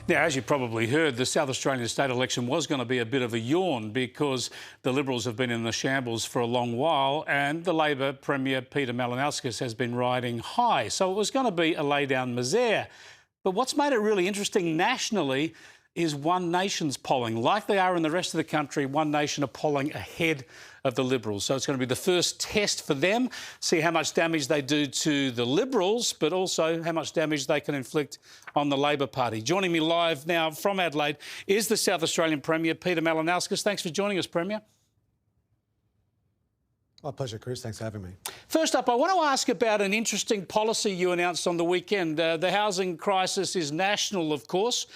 Now, as you probably heard, the South Australian state election was going to be a bit of a yawn because the Liberals have been in the shambles for a long while and the Labor Premier Peter Malinauskas has been riding high. So it was going to be a lay-down misère. But what's made it really interesting nationally is One Nation's polling. Like they are in the rest of the country, One Nation are polling ahead of the Liberals. So it's going to be the first test for them, see how much damage they do to the Liberals, but also how much damage they can inflict on the Labor Party. Joining me live now from Adelaide is the South Australian Premier, Peter Malinauskas. Thanks for joining us, Premier. My pleasure, Chris. Thanks for having me. First up, I want to ask about an interesting policy you announced on the weekend. The housing crisis is national, of course.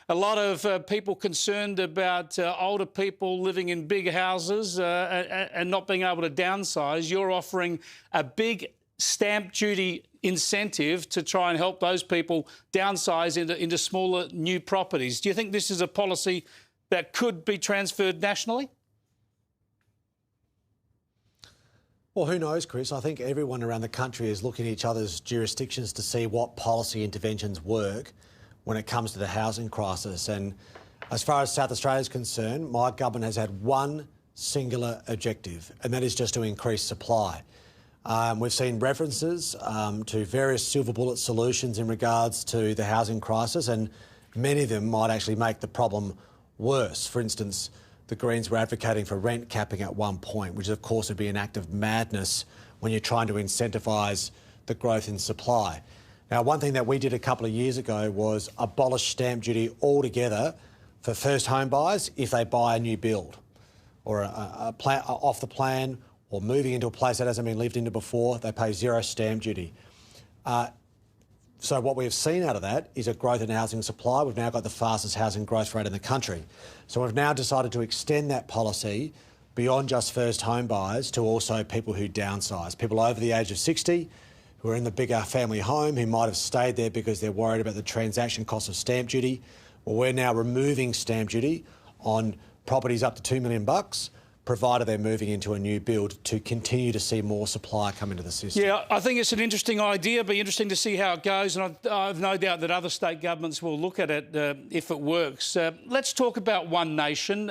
A lot of people concerned about older people living in big houses and not being able to downsize. You're offering a big stamp duty incentive to try and help those people downsize into smaller new properties. Do you think this is a policy that could be transferred nationally? Well, who knows, Chris? I think everyone around the country is looking at each other's jurisdictions to see what policy interventions work when it comes to the housing crisis. And as far as South Australia is concerned, my government has had one singular objective, and that is just to increase supply. We've seen references to various silver bullet solutions in regards to the housing crisis, and many of them might actually make the problem worse. For instance, the Greens were advocating for rent capping at one point, which of course would be an act of madness when you're trying to incentivise the growth in supply. Now, one thing that we did a couple of years ago was abolish stamp duty altogether for first home buyers if they buy a new build or off the plan or moving into a place that hasn't been lived into before. They pay zero stamp duty. So what we have seen out of that is a growth in housing supply. We've now got the fastest housing growth rate in the country. So we've now decided to extend that policy beyond just first home buyers to also people who downsize, people over the age of 60 who are in the bigger family home, who might have stayed there because they're worried about the transaction cost of stamp duty. Well, we're now removing stamp duty on properties up to $2 million, provided they're moving into a new build, to continue to see more supply come into the system. Yeah, I think it's an interesting idea. It'll be interesting to see how it goes, and I've no doubt that other state governments will look at it if it works. Let's talk about One Nation.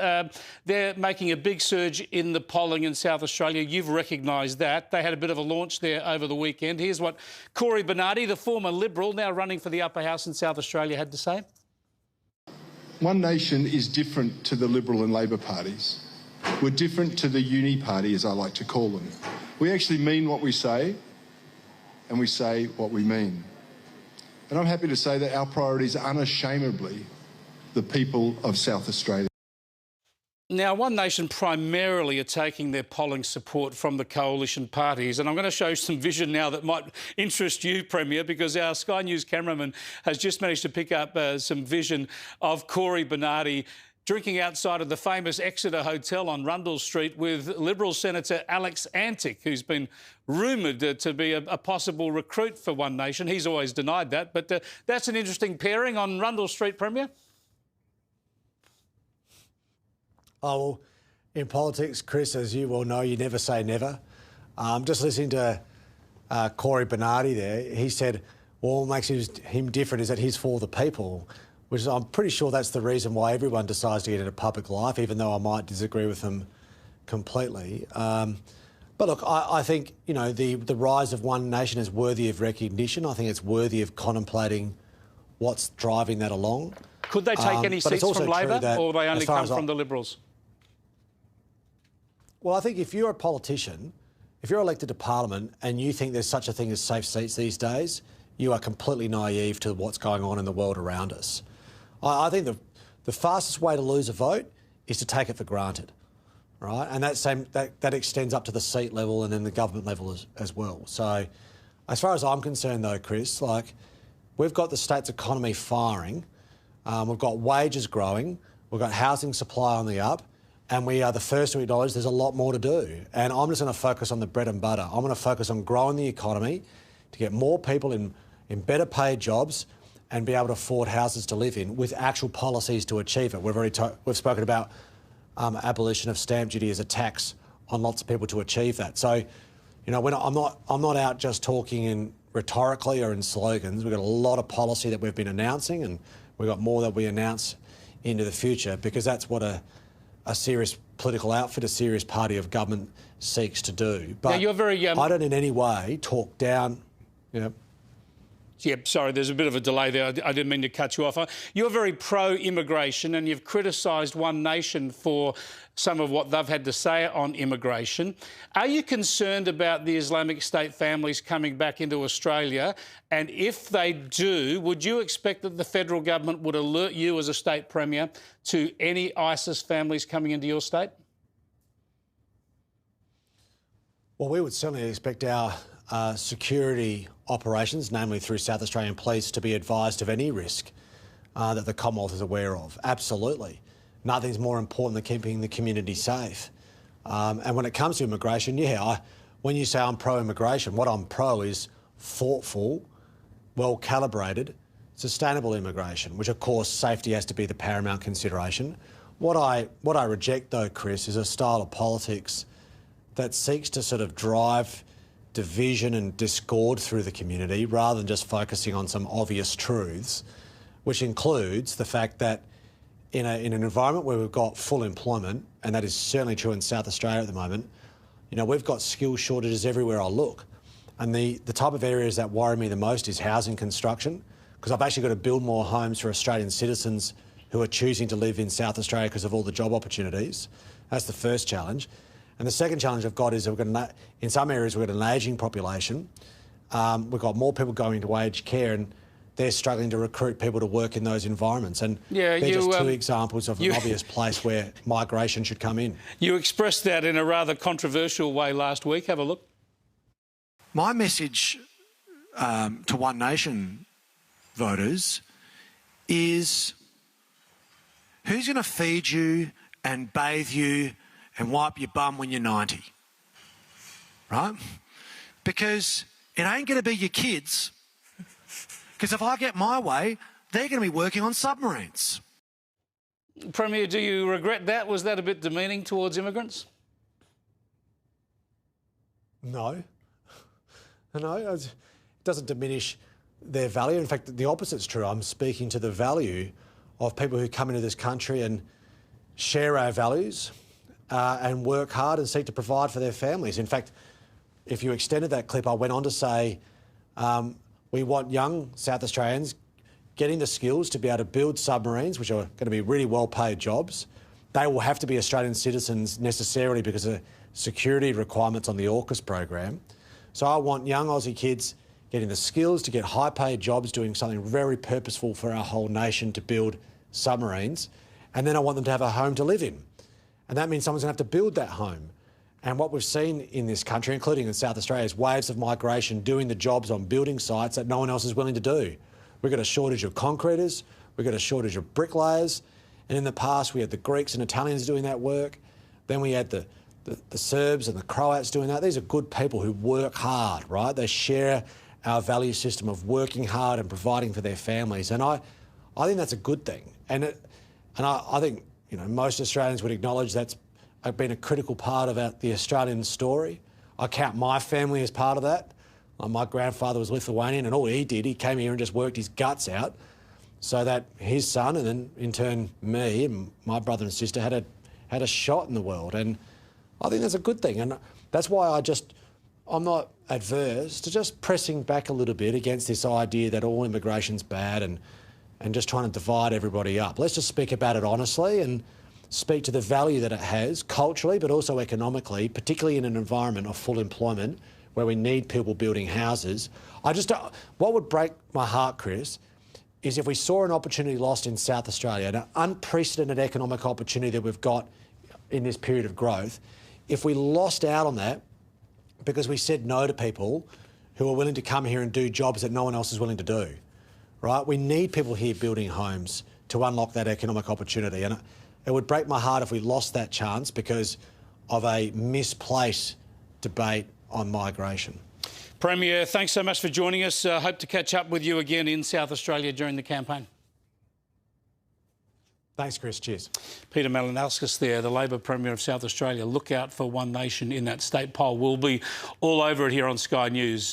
They're making a big surge in the polling in South Australia. You've recognised that. They had a bit of a launch there over the weekend. Here's what Corey Bernardi, the former Liberal, now running for the upper house in South Australia, had to say. One Nation is different to the Liberal and Labor parties. We're different to the uni party, as I like to call them. We actually mean what we say, and we say what we mean. And I'm happy to say that our priorities are unashamedly the people of South Australia. Now, One Nation primarily are taking their polling support from the coalition parties, and I'm going to show some vision now that might interest you, Premier, because our Sky News cameraman has just managed to pick up some vision of Corey Bernardi drinking outside of the famous Exeter Hotel on Rundle Street with Liberal Senator Alex Antic, who's been rumoured to be a possible recruit for One Nation. He's always denied that, but that's an interesting pairing on Rundle Street, Premier. Oh, well, in politics, Chris, as you well know, you never say never. Just listening to Corey Bernardi there, he said, well, what makes him different is that he's for the people, which is, I'm pretty sure that's the reason why everyone decides to get into public life, even though I might disagree with them completely. But look, I think, you know, the rise of One Nation is worthy of recognition. I think it's worthy of contemplating what's driving that along. Could they take any seats from Labor, or they only come from the Liberals? Well, I think if you're a politician, if you're elected to Parliament and you think there's such a thing as safe seats these days, you are completely naive to what's going on in the world around us. I think the fastest way to lose a vote is to take it for granted, right? And that extends up to the seat level and then the government level as well. So as far as I'm concerned, though, Chris, like, we've got the state's economy firing, we've got wages growing, we've got housing supply on the up, and we are the first to acknowledge there's a lot more to do. And I'm just going to focus on the bread and butter. I'm going to focus on growing the economy to get more people in better paid jobs and be able to afford houses to live in with actual policies to achieve it. We've spoken about abolition of stamp duty as a tax on lots of people to achieve that. So, you know, I'm not out just talking in rhetorically or in slogans. We've got a lot of policy that we've been announcing, and We've got more that we announce into the future, because that's what a serious political outfit, a serious party of government seeks to do. But now you're very, I don't in any way talk down, you know. Yep, sorry, there's a bit of a delay there. I didn't mean to cut you off. You're very pro-immigration, and you've criticised One Nation for some of what they've had to say on immigration. Are you concerned about the Islamic State families coming back into Australia? And if they do, would you expect that the federal government would alert you as a state premier to any ISIS families coming into your state? Well, we would certainly expect our security operations, namely through South Australian Police, to be advised of any risk that the Commonwealth is aware of. Absolutely. Nothing's more important than keeping the community safe. And when it comes to immigration, when you say I'm pro-immigration, what I'm pro is thoughtful, well-calibrated, sustainable immigration, which of course safety has to be the paramount consideration. What I reject though, Chris, is a style of politics that seeks to sort of drive division and discord through the community rather than just focusing on some obvious truths, which includes the fact that in an environment where we've got full employment, and that is certainly true in South Australia at the moment, you know, we've got skill shortages everywhere I look. And the type of areas that worry me the most is housing construction, because I've actually got to build more homes for Australian citizens who are choosing to live in South Australia because of all the job opportunities. That's the first challenge. And the second challenge I've got is in some areas we've got an ageing population. We've got more people going to aged care, and they're struggling to recruit people to work in those environments. And they're just two examples of an obvious place where migration should come in. You expressed that in a rather controversial way last week. Have a look. My message to One Nation voters is, who's going to feed you and bathe you and wipe your bum when you're 90, right? Because it ain't going to be your kids. Because if I get my way, they're going to be working on submarines. Premier, do you regret that? Was that a bit demeaning towards immigrants? No. No, it doesn't diminish their value. In fact, the opposite's true. I'm speaking to the value of people who come into this country and share our values, and work hard and seek to provide for their families. In fact, if you extended that clip, I went on to say we want young South Australians getting the skills to be able to build submarines, which are going to be really well-paid jobs. They will have to be Australian citizens necessarily because of security requirements on the AUKUS program. So I want young Aussie kids getting the skills to get high-paid jobs, doing something very purposeful for our whole nation to build submarines. And then I want them to have a home to live in. And that means someone's going to have to build that home. And what we've seen in this country, including in South Australia, is waves of migration doing the jobs on building sites that no one else is willing to do. We've got a shortage of concreters, we've got a shortage of bricklayers, and in the past we had the Greeks and Italians doing that work. Then we had the Serbs and the Croats doing that. These are good people who work hard, right? They share our value system of working hard and providing for their families. And I think that's a good thing. And I think, you know, most Australians would acknowledge that's been a critical part of the Australian story. I count my family as part of that. My grandfather was Lithuanian, and all he did, he came here and just worked his guts out so that his son, and then in turn me and my brother and sister had a shot in the world. And I think that's a good thing. And that's why I'm not adverse to just pressing back a little bit against this idea that all immigration's bad and just trying to divide everybody up. Let's just speak about it honestly and speak to the value that it has culturally, but also economically, particularly in an environment of full employment where we need people building houses. What would break my heart, Chris, is if we saw an opportunity lost in South Australia, an unprecedented economic opportunity that we've got in this period of growth, if we lost out on that because we said no to people who are willing to come here and do jobs that no one else is willing to do. Right? We need people here building homes to unlock that economic opportunity. And it would break my heart if we lost that chance because of a misplaced debate on migration. Premier, thanks so much for joining us. Hope to catch up with you again in South Australia during the campaign. Thanks, Chris. Cheers. Peter Malinauskas there, the Labor Premier of South Australia. Look out for One Nation in that state poll. We'll be all over it here on Sky News.